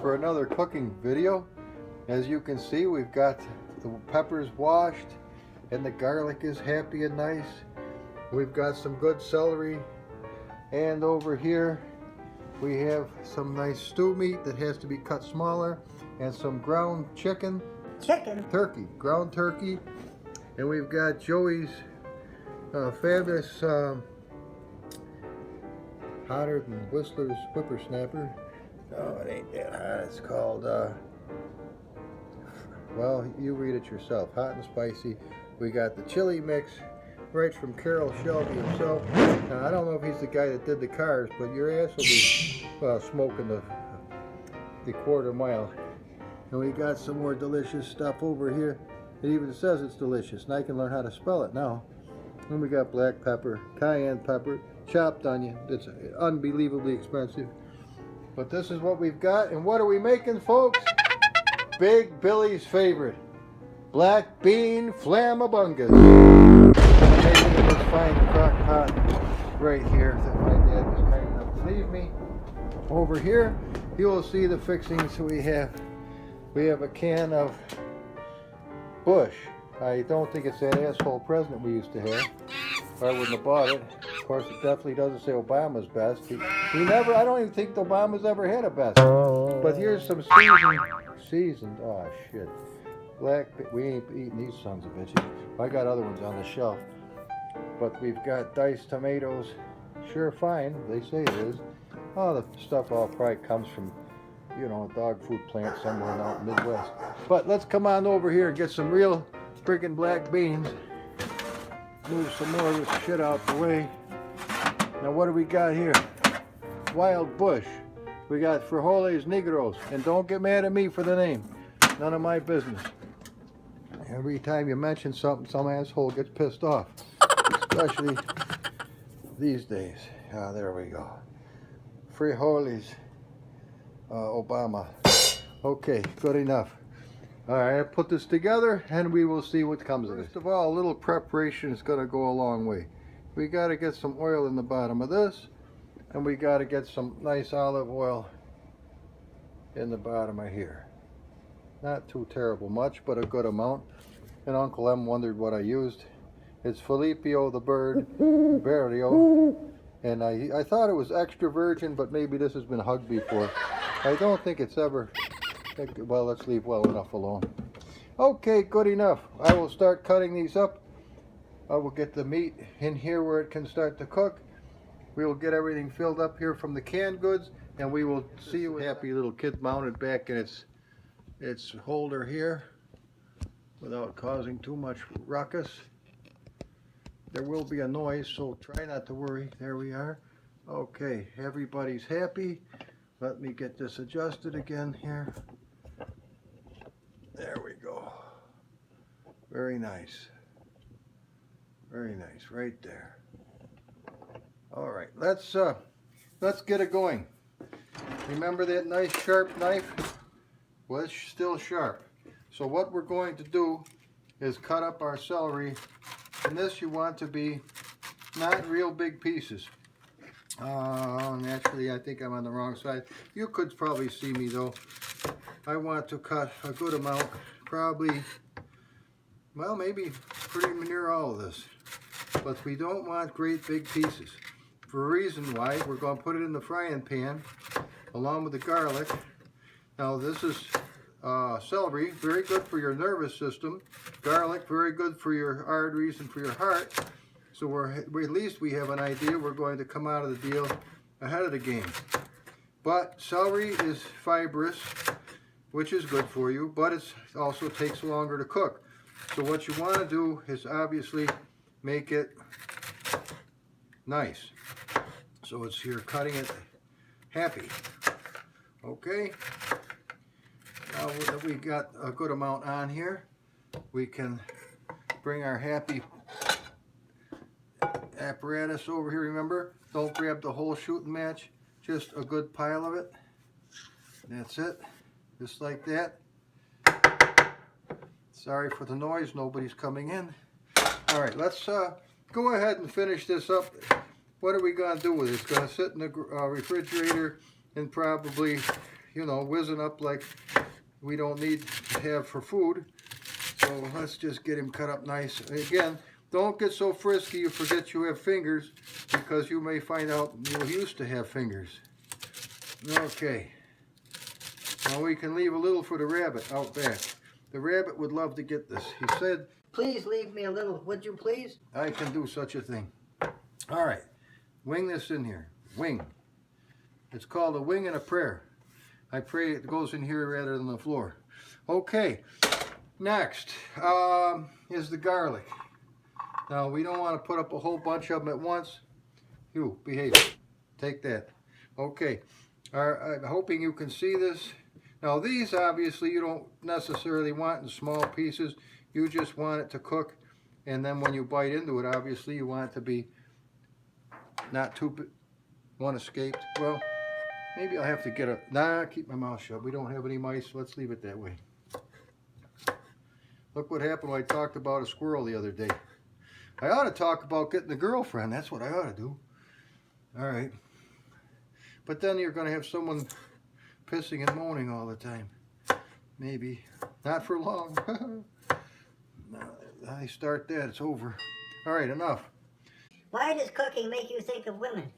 For another cooking video. As you can see, we've got the peppers washed and the garlic is happy and nice. We've got some good celery, and over here we have some nice stew meat that has to be cut smaller, and some ground turkey, ground turkey, and we've got Joey's fabulous hotter than Whistler's whippersnapper. Oh, it ain't that hot. It's called, well, you read it yourself. Hot and spicy. We got the chili mix right from Carroll Shelby himself. Now, I don't know if he's the guy that did the cars, but your ass will be smoking the quarter mile. And we got some more delicious stuff over here. It even says it's delicious, and I can learn how to spell it now. And we got black pepper, cayenne pepper, chopped onion. It's unbelievably expensive. But this is what we've got, and what are we making, folks? Big Billy's favorite, black bean FlammaBungass. Making in this fine crock pot right here that my dad was kind enough to leave me. Over here, you will see the fixings we have. We have a can of Bush. I don't think it's that asshole president we used to have. I wouldn't have bought it. Of course, it definitely doesn't say Obama's best. He never, I don't even think Obama's ever had a best. But here's some seasoned, oh shit. We ain't eating these sons of bitches. I got other ones on the shelf. But we've got diced tomatoes. Sure fine, they say it is. Oh, the stuff all probably comes from, you know, a dog food plant somewhere out in the Midwest. But let's come on over here and get some real friggin' black beans. Move some more of this shit out the way. Now what do we got here? Wild Bush. We got frijoles negros. And don't get mad at me for the name. None of my business. Every time you mention something, some asshole gets pissed off. Especially these days. Ah, there we go. Frijoles. Obama. Okay, good enough. Alright, I put this together and we will see what comes of it. First of all, a little preparation is going to go a long way. We got to get some oil in the bottom of this, and we got to get some nice olive oil in the bottom of here. Not too terrible much, but a good amount. And Uncle M wondered what I used. It's Filippo the bird, Barrio, and I thought it was extra virgin, but maybe this has been hugged before. I don't think it's ever... Well, let's leave well enough alone. Okay, good enough. I will start cutting these up. I will get the meat in here where it can start to cook. We will get everything filled up here from the canned goods, and we will see you. Happy little kid mounted back in its holder here without causing too much ruckus. There will be a noise, so try not to worry. There we are. Okay, everybody's happy. Let me get this adjusted again here. There we go. Very nice. Very nice, right there. All right, let's get it going. Remember that nice sharp knife? Well, it's still sharp. So what we're going to do is cut up our celery, and this you want to be not real big pieces. Naturally, I think I'm on the wrong side. You could probably see me though. I want to cut a good amount, probably, well, maybe pretty near all of this. But we don't want great big pieces. for a reason why. We're going to put it in the frying pan along with the garlic. Now this is celery, very good for your nervous system. Garlic, very good for your arteries and for your heart. So at least we have an idea we're going to come out of the deal ahead of the game. But celery is fibrous, which is good for you, but it also takes longer to cook. So what you want to do is obviously make it nice. So you're cutting it happy. Okay. Now that we got a good amount on here, we can bring our happy apparatus over here. Remember, don't grab the whole shooting match, just a good pile of it. That's it, just like that. Sorry for the noise, nobody's coming in. All right, let's go ahead and finish this up. What are we going to do with it? It's going to sit in the refrigerator and probably, you know, whizzing up like we don't need to have for food. So let's just get him cut up nice. Again, don't get so frisky you forget you have fingers, because you may find out you used to have fingers. Okay. Now we can leave a little for the rabbit out back. The rabbit would love to get this. He said, "Please leave me a little, would you please?" I can do such a thing. All right. Wing this in here. Wing. It's called a wing and a prayer. I pray it goes in here rather than the floor. Okay. Next is the garlic. Now we don't want to put up a whole bunch of them at once. You, behave. Take that. Okay. I'm hoping you can see this. Now these obviously you don't necessarily want in small pieces. You just want it to cook, and then when you bite into it, obviously you want it to be not too big. One escaped. Well, maybe I'll have to get a... Nah, keep my mouth shut. We don't have any mice. Let's leave it that way. Look what happened when I talked about a squirrel the other day. I ought to talk about getting a girlfriend. That's what I ought to do. All right. But then you're going to have someone pissing and moaning all the time. Maybe. Not for long. I start that, it's over. All right, enough. Why does cooking make you think of women?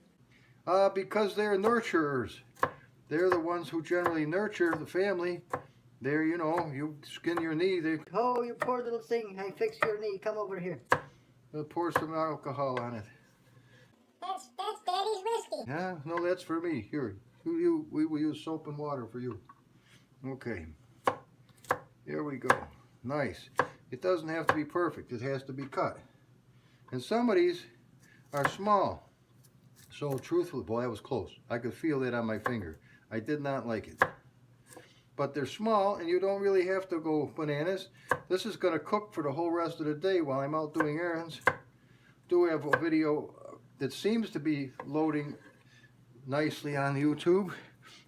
Because they're nurturers. They're the ones who generally nurture the family. They're, you know, you skin your knee. Oh, you poor little thing. I fixed your knee. Come over here. They'll pour some alcohol on it. That's Daddy's whiskey. Yeah, no, that's for me. Here, we will use soap and water for you. Okay. Here we go. Nice. It doesn't have to be perfect. It has to be cut. And some of these are small. So truthfully, boy, that was close. I could feel it on my finger. I did not like it. But they're small, and you don't really have to go bananas. This is going to cook for the whole rest of the day while I'm out doing errands. Do have a video that seems to be loading nicely on YouTube.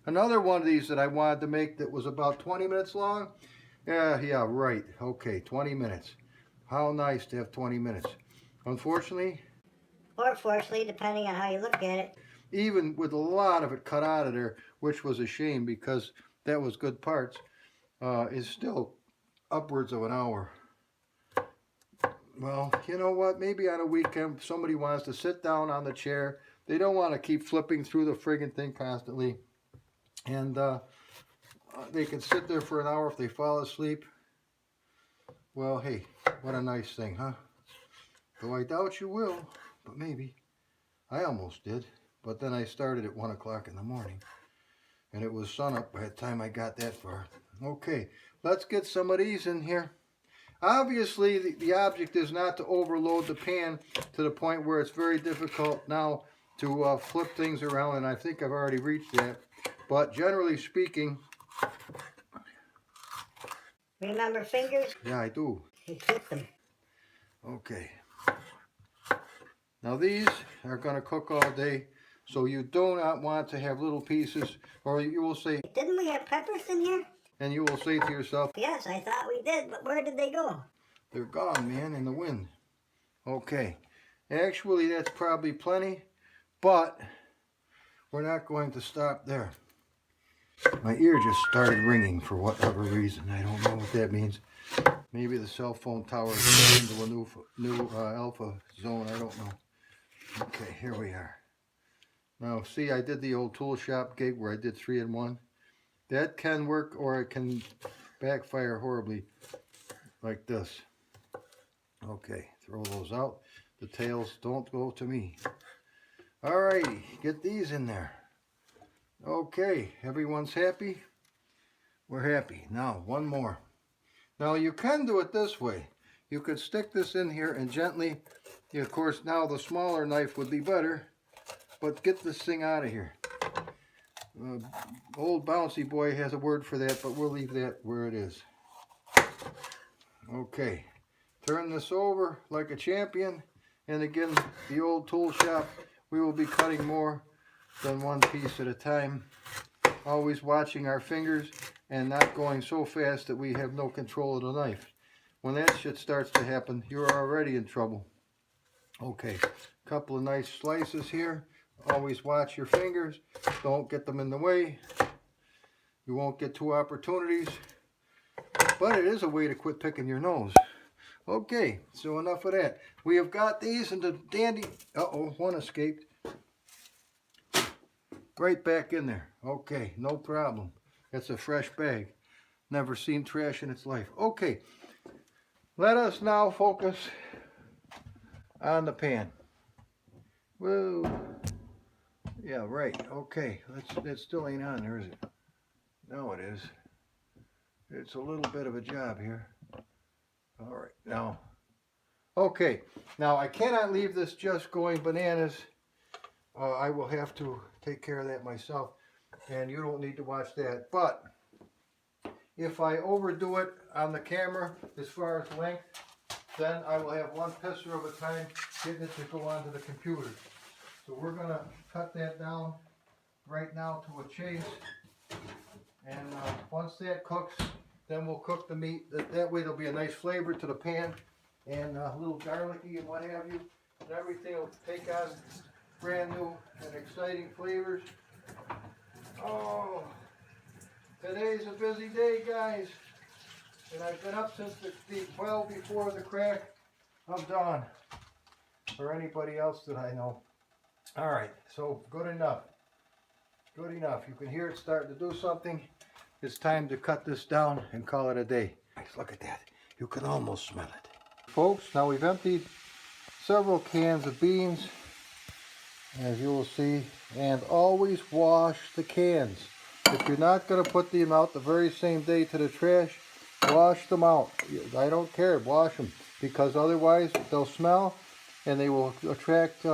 Another one of these that I wanted to make that was about 20 minutes long. Yeah, right. Okay, 20 minutes. How nice to have 20 minutes. Unfortunately, or fortunately, depending on how you look at it, even with a lot of it cut out of there, which was a shame because that was good parts, is still upwards of an hour. Well, you know what? Maybe on a weekend, somebody wants to sit down on the chair. They don't want to keep flipping through the friggin' thing constantly. And they can sit there for an hour if they fall asleep. Well, hey, what a nice thing, huh? Though I doubt you will, but maybe. I almost did, but then I started at 1 o'clock in the morning. And it was sunup by the time I got that far. Okay, let's get some of these in here. Obviously, the object is not to overload the pan to the point where it's very difficult now to flip things around, and I think I've already reached that. But generally speaking... Remember fingers? Yeah, I do. You keep them. Okay. Now these are going to cook all day, so you do not want to have little pieces, or you will say... Didn't we have peppers in here? And you will say to yourself... Yes, I thought we did, but where did they go? They're gone, man, in the wind. Okay. Actually, that's probably plenty, but we're not going to stop there. My ear just started ringing for whatever reason. I don't know what that means. Maybe the cell phone tower is into a new alpha zone. I don't know. Okay, here we are. Now see, I did the old tool shop gig where I did 3 in 1. That can work, or it can backfire horribly like this. Okay, throw those out. The tails don't go to me. Alrighty, get these in there. Okay, everyone's happy? We're happy. Now, one more. Now, you can do it this way. You could stick this in here and gently, of course, now the smaller knife would be better, but get this thing out of here. Old Bouncy Boy has a word for that, but we'll leave that where it is. Okay, turn this over like a champion, and again, the old tool shop, we will be cutting more than one piece at a time, always watching our fingers and not going so fast that we have no control of the knife. When that shit starts to happen, you're already in trouble. Okay, couple of nice slices here. Always watch your fingers, don't get them in the way. You won't get 2 opportunities, but it is a way to quit picking your nose. Okay, so enough of that. We have got these in the dandy, uh-oh, one escaped. Right back in there. Okay, no problem. That's a fresh bag. Never seen trash in its life. Okay, let us now focus on the pan. Whoa. Yeah, right. Okay, that still ain't on there, is it? No, it is. It's a little bit of a job here. All right, now. Okay, now I cannot leave this just going bananas. I will have to take care of that myself, and you don't need to watch that. But if I overdo it on the camera as far as length, then I will have one pisser of a time getting it to go onto the computer. So we're going to cut that down right now to a chase, and once that cooks, then we'll cook the meat. That way there'll be a nice flavor to the pan, and a little garlicky and what have you, and everything will take on brand new and exciting flavors. Oh, today's a busy day, guys, and I've been up since well before the crack of dawn, for anybody else that I know. All right, so good enough. Good enough. You can hear it starting to do something. It's time to cut this down and call it a day. Look at that. You can almost smell it. Folks, now we've emptied several cans of beans, as you will see, and always wash the cans. If you're not going to put them out the very same day to the trash, wash them out. I don't care, wash them, because otherwise they'll smell and they will attract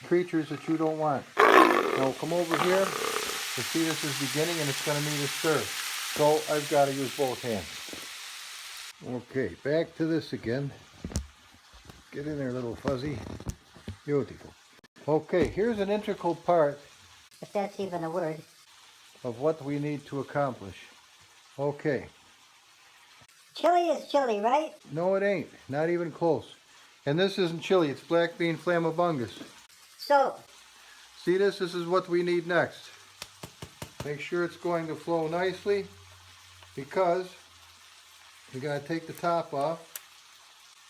creatures that you don't want. Now come over here. You see, this is beginning and it's going to need a stir. So I've got to use both hands. Okay, back to this again. Get in there, little fuzzy. Beautiful. Okay, here's an integral part, If that's even a word. of what we need to accomplish. Okay. Chili is chili, right? No, it ain't. Not even close. And this isn't chili. It's black bean FlammaBungass. So, See this? This is what we need next. Make sure it's going to flow nicely, because you got to take the top off.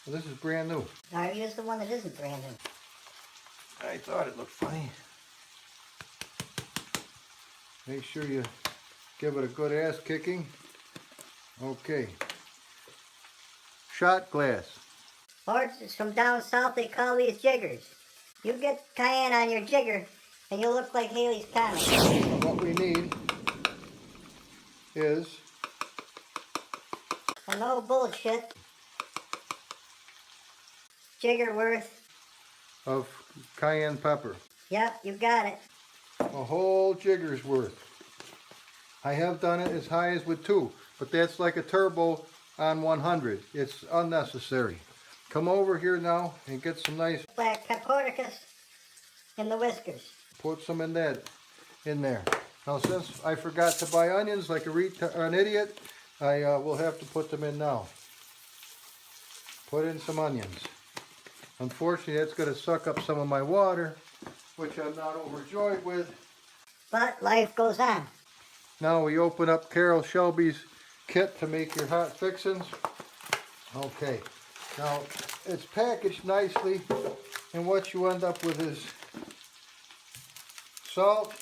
Well, this is brand new. I use the one that isn't brand new. I thought it looked funny. Make sure you give it a good ass kicking. Okay. Shot glass. Or it's from down south, they call these jiggers. You get cayenne on your jigger, and you'll look like Haley's Comet. What we need is Well, no bullshit. Jigger worth. of cayenne pepper. Yep, you got it. A whole jigger's worth. I have done it as high as with 2, but that's like a turbo on 100. It's unnecessary. Come over here now and get some nice, Black papricas in the whiskers. put some in there. Now since I forgot to buy onions like an idiot, I will have to put them in now. Put in some onions. Unfortunately, that's going to suck up some of my water, which I'm not overjoyed with. But life goes on. Now we open up Carol Shelby's kit to make your hot fixins. Okay, now it's packaged nicely, and what you end up with is salt,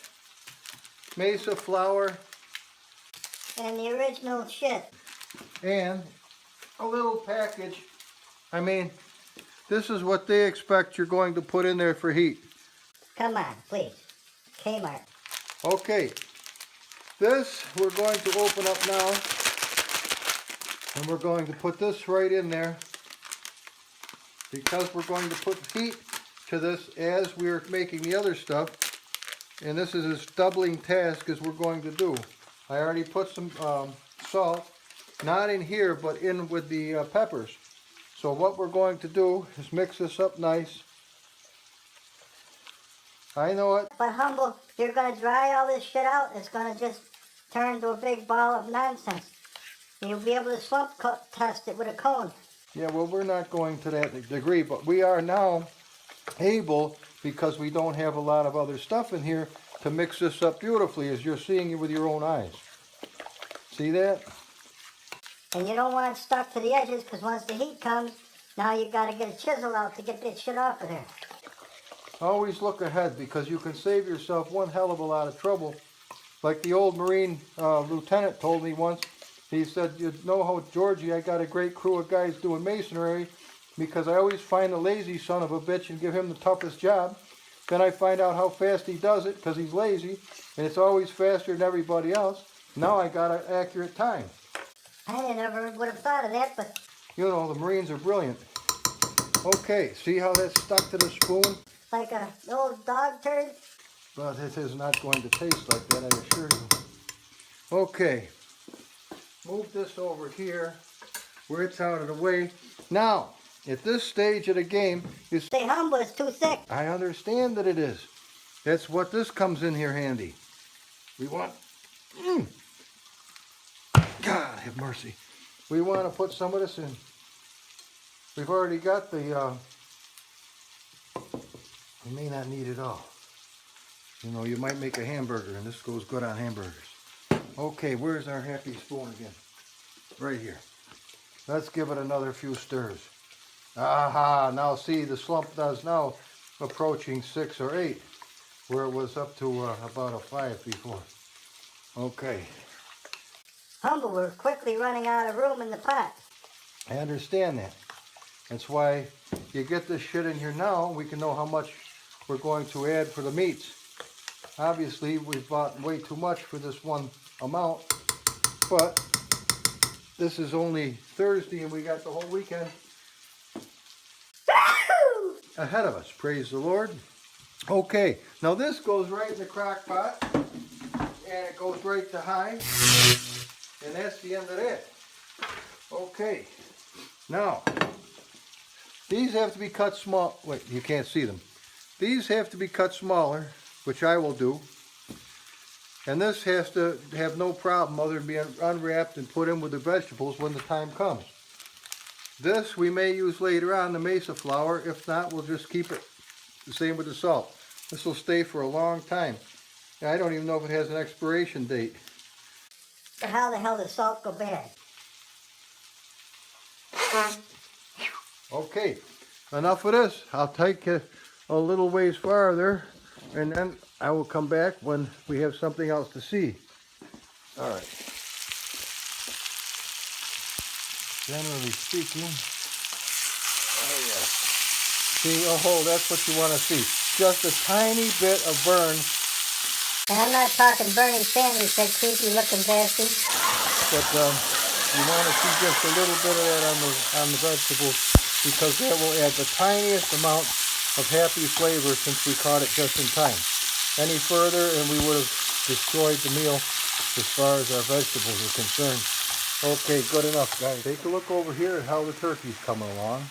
mesa flour, And the original shit. and a little package. I mean, this is what they expect you're going to put in there for heat. Come on, please. Kmart. Okay, this we're going to open up now, and we're going to put this right in there because we're going to put heat to this as we're making the other stuff, and this is a doubling task as we're going to do. I already put some salt, not in here but in with the peppers. So what we're going to do is mix this up nice. I know it. But Humble, you're gonna dry all this shit out, it's gonna just turn into a big ball of nonsense. You'll be able to slump test it with a cone. Yeah, well, we're not going to that degree, but we are now able, because we don't have a lot of other stuff in here, to mix this up beautifully as you're seeing it with your own eyes. See that? And you don't want it stuck to the edges, because once the heat comes, now you gotta get a chisel out to get that shit off of there. Always look ahead, because you can save yourself one hell of a lot of trouble. Like the old Marine lieutenant told me once, he said, you know how, Georgie, I got a great crew of guys doing masonry, because I always find a lazy son of a bitch and give him the toughest job. Then I find out how fast he does it, because he's lazy, and it's always faster than everybody else. Now I got an accurate time. I never would have thought of that, but... You know, the Marines are brilliant. Okay, see how that's stuck to the spoon? Like a old dog turd? But it is not going to taste like that, I assure you. Okay, move this over here where it's out of the way. Now, at this stage of the game, you Say Humble, it's too thick. I understand that it is. That's what this comes in here handy. We want... God have mercy. We want to put some of this in. We've already got the... You may not need it all. You know, you might make a hamburger, and this goes good on hamburgers. Okay, where's our happy spoon again? Right here. Let's give it another few stirs. Aha, now see, the slump is now approaching 6 or 8, where it was up to about a 5 before. Okay. Humble, we're quickly running out of room in the pot. I understand that. That's why you get this shit in here now, we can know how much we're going to add for the meats. Obviously, we've bought way too much for this one amount, but this is only Thursday and we got the whole weekend ahead of us. Praise the Lord. Okay, now this goes right in the crock pot, and it goes right to high, and that's the end of that. Okay, now these have to be cut small. Wait, you can't see them. These have to be cut smaller, which I will do. And this has to have no problem other than being unwrapped and put in with the vegetables when the time comes. This we may use later on, the mesa flour. If not, we'll just keep it the same with the salt. This will stay for a long time. And I don't even know if it has an expiration date. So how the hell does salt go bad? Okay, enough of this. I'll take it a little ways farther, and then I will come back when we have something else to see. All right. Generally speaking, oh yes. See, oh, that's what you want to see. Just a tiny bit of burn. And I'm not talking Bernie Sanders, that creepy looking bastard. But you want to see just a little bit of that on the vegetables, because that will add the tiniest amount of happy flavor since we caught it just in time. Any further and we would have destroyed the meal as far as our vegetables are concerned. Okay, good enough, guys. Take a look over here at how the turkey's coming along.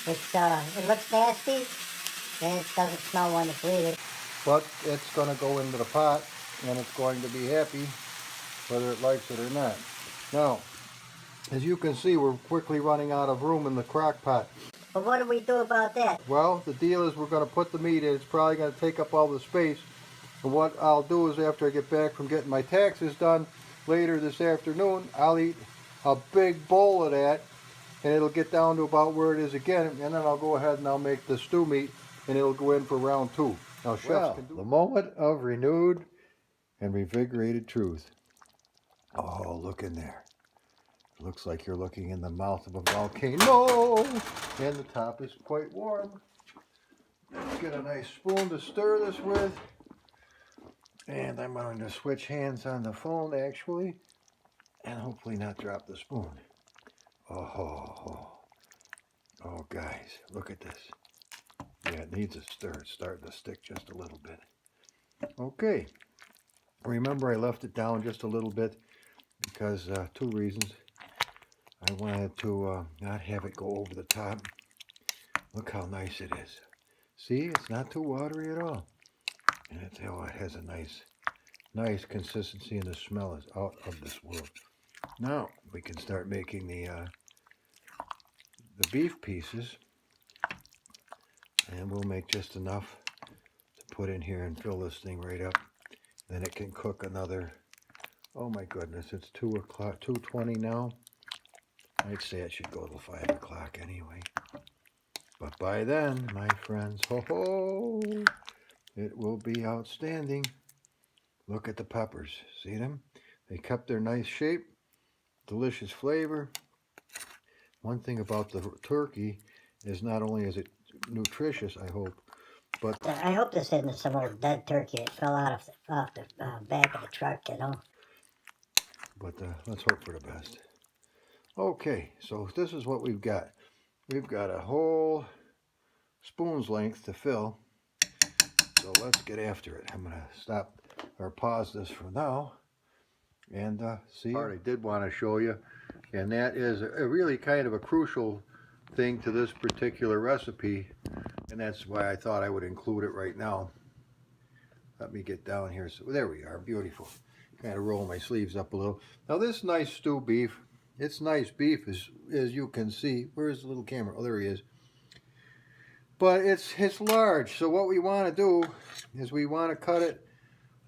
It looks nasty, and it doesn't smell wonderful either. But it's going to go into the pot, and it's going to be happy whether it likes it or not. Now, as you can see, we're quickly running out of room in the crock pot. But what do we do about that? Well, the deal is we're going to put the meat in. It's probably going to take up all the space. And what I'll do is after I get back from getting my taxes done later this afternoon, I'll eat a big bowl of that, and it'll get down to about where it is again, and then I'll go ahead and I'll make the stew meat, and it'll go in for round 2. Now, well, the moment of renewed and revigorated truth. Oh, look in there. Looks like you're looking in the mouth of a volcano, and the top is quite warm. Let's get a nice spoon to stir this with, and I'm going to switch hands on the phone actually, and hopefully not drop the spoon. Oh, guys, look at this. Yeah, it needs a stir. It's starting to stick just a little bit. Okay, remember I left it down just a little bit because two reasons. I wanted to not have it go over the top. Look how nice it is. See, it's not too watery at all. And it has a nice consistency, and the smell is out of this world. Now we can start making the beef pieces, and we'll make just enough to put in here and fill this thing right up. Then it can cook another, oh my goodness, it's 2 o'clock, 2:20 now. I'd say it should go till 5 o'clock anyway. But by then, my friends, it will be outstanding. Look at the peppers. See them? They kept their nice shape, delicious flavor. One thing about the turkey is not only is it nutritious, I hope, but I hope this isn't some old dead turkey that fell off the back of the truck, you know. But let's hope for the best. Okay, so this is what we've got. We've got a whole spoon's length to fill. So let's get after it. I'm going to stop or pause this for now and see. Part I did want to show you, and that is a really kind of a crucial thing to this particular recipe, and that's why I thought I would include it right now. Let me get down here. So there we are. Beautiful. Kind of roll my sleeves up a little. Now this nice stew beef, it's nice beef as you can see. Where's the little camera? Oh, there he is. But it's large, so what we want to do is we want to cut it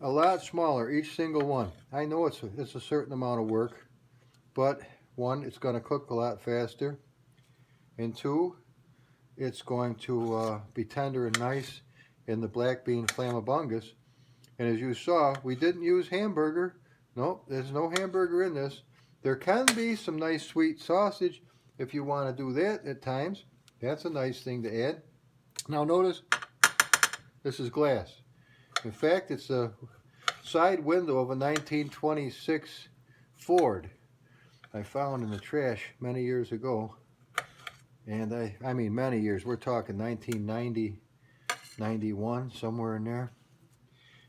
a lot smaller, each single one. I know it's a certain amount of work, but one, it's going to cook a lot faster, and two, it's going to be tender and nice in the black bean FlammaBungass. And as you saw, we didn't use hamburger. Nope, there's no hamburger in this. There can be some nice sweet sausage if you want to do that at times. That's a nice thing to add. Now notice, this is glass. In fact, it's a side window of a 1926 Ford I found in the trash many years ago. And I mean many years, we're talking 1990, 91, somewhere in there.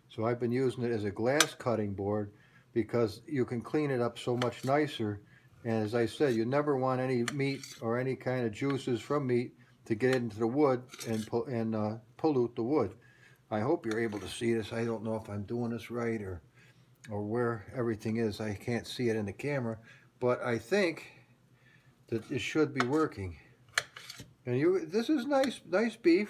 So I've been using it as a glass cutting board because you can clean it up so much nicer. And as I said, you never want any meat or any kind of juices from meat to get into the wood and pollute the wood. I hope you're able to see this. I don't know if I'm doing this right or where everything is. I can't see it in the camera, but I think that it should be working. And this is nice beef.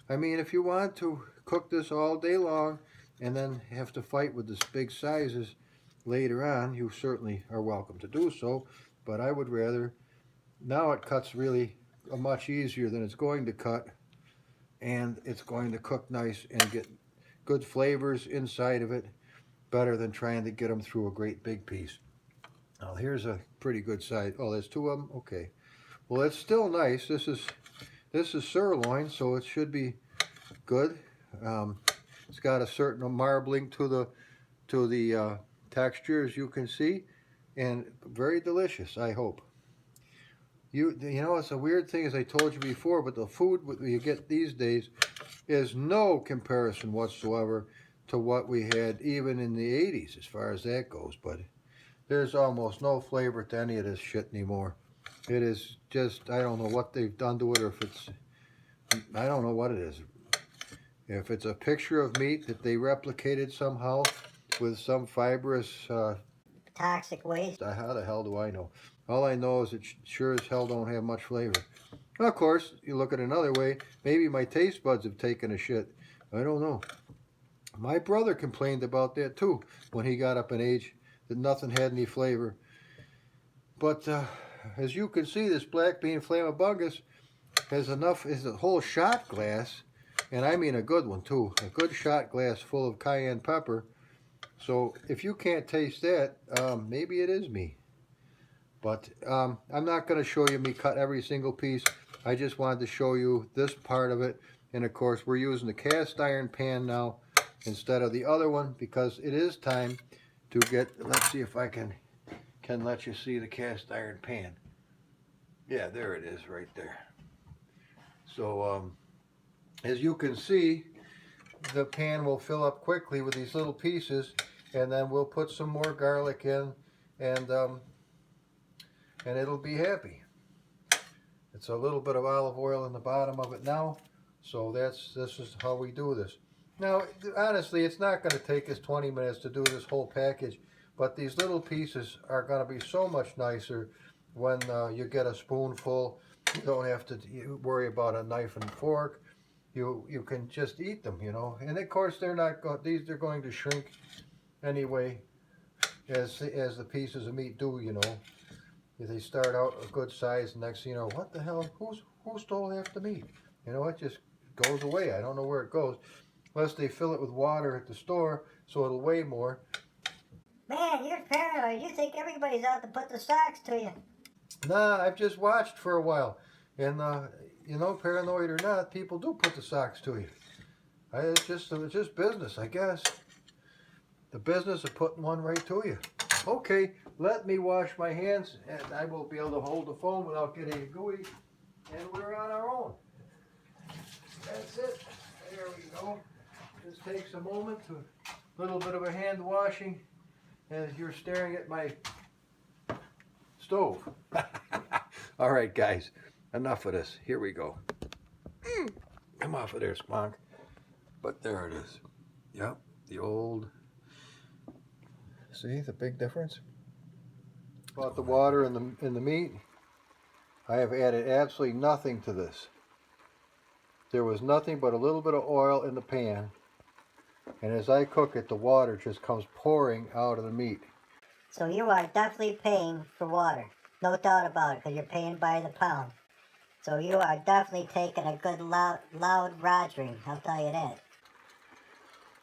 I mean, if you want to cook this all day long and then have to fight with this big sizes later on, you certainly are welcome to do so. But I would rather, now it cuts really much easier than it's going to cut, and it's going to cook nice and get good flavors inside of it, better than trying to get them through a great big piece. Now here's a pretty good size. Oh, there's two of them. Okay. Well, it's still nice. This is sirloin, so it should be good. It's got a certain marbling to the texture, as you can see, and very delicious, I hope. You know, it's a weird thing, as I told you before, but the food you get these days is no comparison whatsoever to what we had even in the 80s, as far as that goes. But there's almost no flavor to any of this shit anymore. It is just, I don't know what they've done to it, or if it's, I don't know what it is. If it's a picture of meat that they replicated somehow with some fibrous Toxic waste. How the hell do I know? All I know is it sure as hell don't have much flavor. Of course, you look at it another way, maybe my taste buds have taken a shit. I don't know. My brother complained about that too when he got up in age, that nothing had any flavor. But as you can see, this black bean FlammaBungass has enough, is a whole shot glass And I mean a good one too. A good shot glass full of cayenne pepper. So if you can't taste that, maybe it is me. But I'm not going to show you me cut every single piece. I just wanted to show you this part of it. And of course we're using the cast iron pan now instead of the other one because it is time to get, let's see if I can let you see the cast iron pan. Yeah, there it is right there. So as you can see, the pan will fill up quickly with these little pieces, and then we'll put some more garlic in, and it'll be happy. It's a little bit of olive oil in the bottom of it now, so this is how we do this. Now, honestly, it's not going to take us 20 minutes to do this whole package, but these little pieces are going to be so much nicer when you get a spoonful. You don't have to worry about a knife and fork. You can just eat them, you know. And of course, they're going to shrink anyway, as the pieces of meat do, you know. If they start out a good size, next thing you know, what the hell? Who stole half the meat? You know, it just goes away. I don't know where it goes, unless they fill it with water at the store, so it'll weigh more. Man, you're paranoid. You think everybody's out to put the socks to you. Nah, I've just watched for a while, and you know, paranoid or not, people do put the socks to you. It's just business, I guess. The business of putting one right to you. Okay, let me wash my hands, and I will be able to hold the phone without getting gooey, and we're on our own. That's it. There we go. This takes a moment, a little bit of a hand washing, as you're staring at my stove. All right, guys, enough of this. Here we go. Come off of there, Squonk. But there it is. Yep, the old. See the big difference? About the water in the meat, I have added absolutely nothing to this. There was nothing but a little bit of oil in the pan, and as I cook it, the water just comes pouring out of the meat. So you are definitely paying for water. No doubt about it, because you're paying by the pound. So you are definitely taking a good loud rogering, I'll tell you that.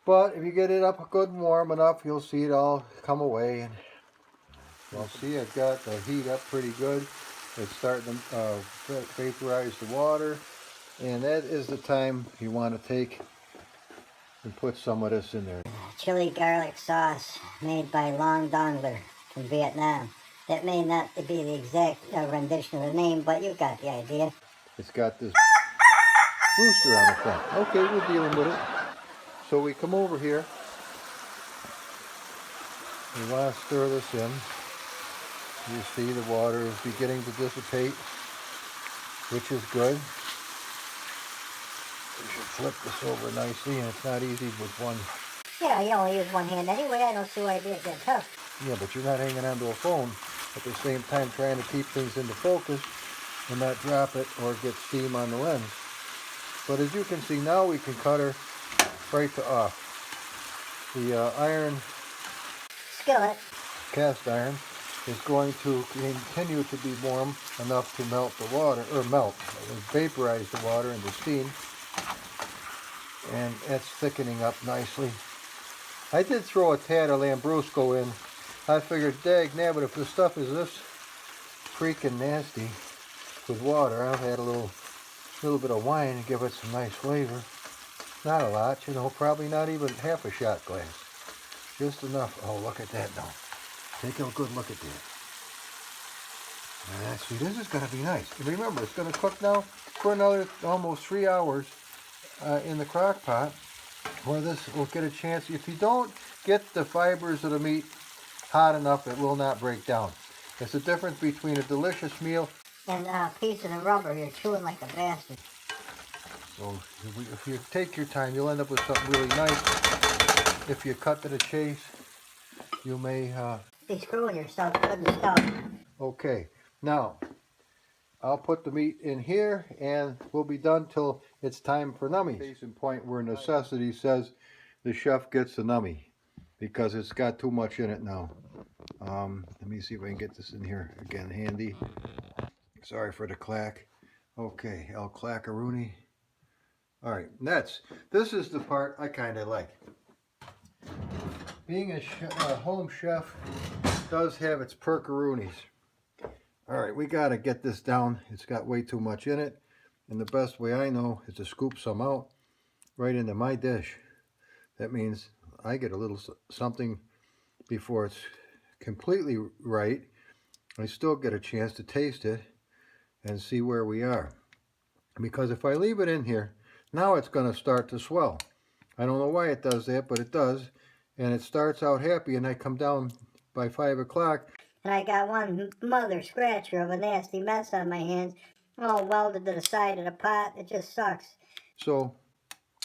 But if you get it up good and warm enough, you'll see it all come away. And you'll see I've got the heat up pretty good. It's starting to vaporize the water. And that is the time you want to take and put some of this in there. Chili garlic sauce made by Long Dongler from Vietnam. That may not be the exact rendition of the name, but you got the idea. It's got this rooster on the front. Okay, we're dealing with it. So we come over here. We want to stir this in. You see the water is beginning to dissipate, which is good. You should flip this over nicely, and it's not easy with one. Yeah, you only use one hand anyway. I don't see why it'd be that tough. Yeah, but you're not hanging onto a phone at the same time trying to keep things into focus and not drop it or get steam on the lens. But as you can see, now we can cut her right to off. The iron Skillet. cast iron is going to continue to be warm enough to melt the water, or vaporize the water into steam. And it's thickening up nicely. I did throw a tad of Lambrusco in. I figured, dag nabbit, if the stuff is this freaking nasty with water, I'll add a little bit of wine and give it some nice flavor. Not a lot, you know, probably not even half a shot glass. Just enough. Oh, look at that now. Take a good look at that. See, this is going to be nice. And remember, it's going to cook now for another almost 3 hours in the crock pot, where this will get a chance. If you don't get the fibers of the meat hot enough, it will not break down. It's the difference between a delicious meal And a piece of the rubber, you're chewing like a bastard. So if you take your time, you'll end up with something really nice. If you cut to the chase, you may Be screwing yourself good and stuff. Okay, now I'll put the meat in here and we'll be done till it's time for nummies. Case in point where necessity says the chef gets the nummie because it's got too much in it now. Let me see if I can get this in here again handy. Sorry for the clack. Okay, El Clackaroony. All right, this is the part I kind of like. Being a home chef does have its perkaroonies. All right, we got to get this down. It's got way too much in it. And the best way I know is to scoop some out right into my dish. That means I get a little something before it's completely right. I still get a chance to taste it and see where we are. Because if I leave it in here, now it's going to start to swell. I don't know why it does that, but it does. And it starts out happy, and I come down by 5 o'clock. And I got one mother scratcher of a nasty mess on my hands, all welded to the side of the pot. It just sucks. So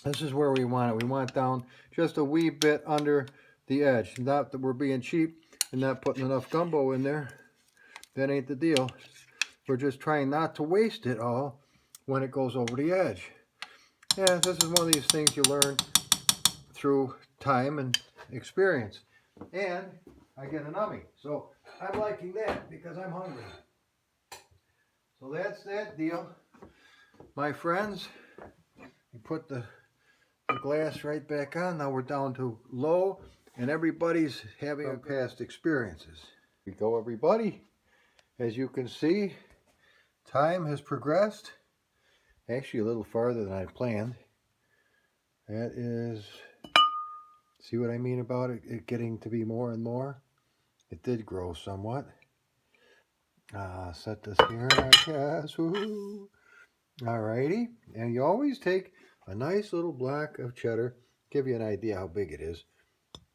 this is where we want it. We want it down just a wee bit under the edge. Not that we're being cheap and not putting enough gumbo in there. That ain't the deal. We're just trying not to waste it all when it goes over the edge. Yeah, this is one of these things you learn through time and experience. And I get an ummy. So I'm liking that because I'm hungry. So that's that deal. My friends, we put the glass right back on. Now we're down to low and everybody's having past experiences. We go, everybody. As you can see, time has progressed. Actually a little farther than I planned. That is, see what I mean about it getting to be more and more? It did grow somewhat. Set this here, I guess. Alrighty. And you always take a nice little block of cheddar. Give you an idea how big it is.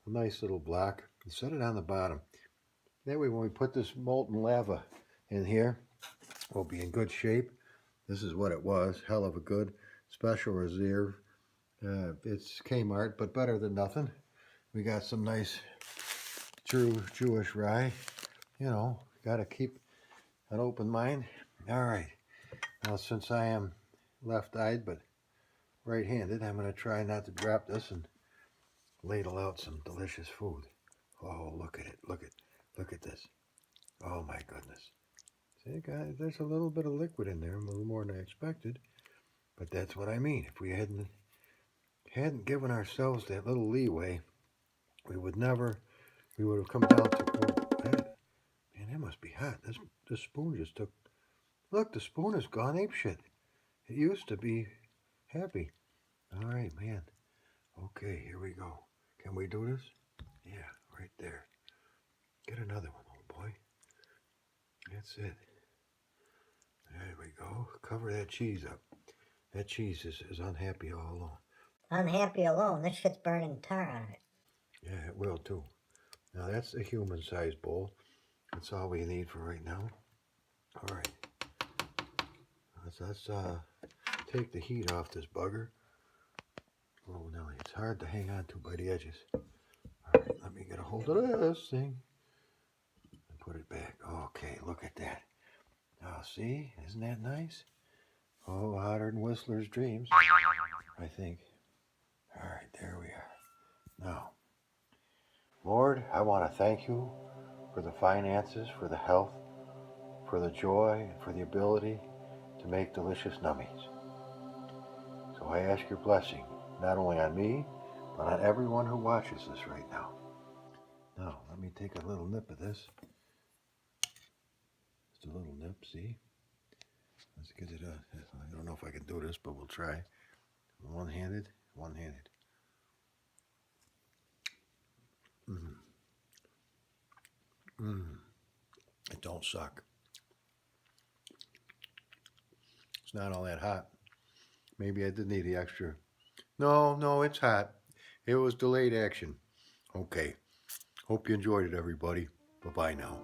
A nice little block. And set it on the bottom. That way when we put this molten lava in here, we'll be in good shape. This is what it was. Hell of a good special reserve. It's Kmart, but better than nothing. We got some nice true Jewish rye. You know, got to keep an open mind. All right. Now, since I am left-eyed but right-handed, I'm going to try not to drop this and ladle out some delicious food. Oh, look at it. Look at this. Oh, my goodness. See, guys, there's a little bit of liquid in there, a little more than I expected. But that's what I mean. If we hadn't given ourselves that little leeway, we would have come down to, man, that must be hot. This spoon just took, look, the spoon has gone apeshit. It used to be happy. All right, man. Okay, here we go. Can we do this? Yeah, right there. Get another one, old boy. That's it. There we go. Cover that cheese up. That cheese is unhappy all alone. Unhappy alone. This shit's burning tar on it. Yeah, it will too. Now that's a human-sized bowl. That's all we need for right now. All right. Let's take the heat off this bugger. Oh, no, it's hard to hang on to by the edges. All right, let me get a hold of this thing and put it back. Okay, look at that. Now, see? Isn't that nice? Oh, hotter than Whistler's dreams, I think. All right, there we are. Now, Lord, I want to thank you for the finances, for the health, for the joy, and for the ability to make delicious nummies. So I ask your blessing, not only on me, but on everyone who watches this right now. Now, let me take a little nip of this. Just a little nip, see? Let's get it, I don't know if I can do this, but we'll try. One-handed. It don't suck. It's not all that hot. Maybe I did need the extra. No, it's hot. It was delayed action. Okay. Hope you enjoyed it, everybody. Bye-bye now.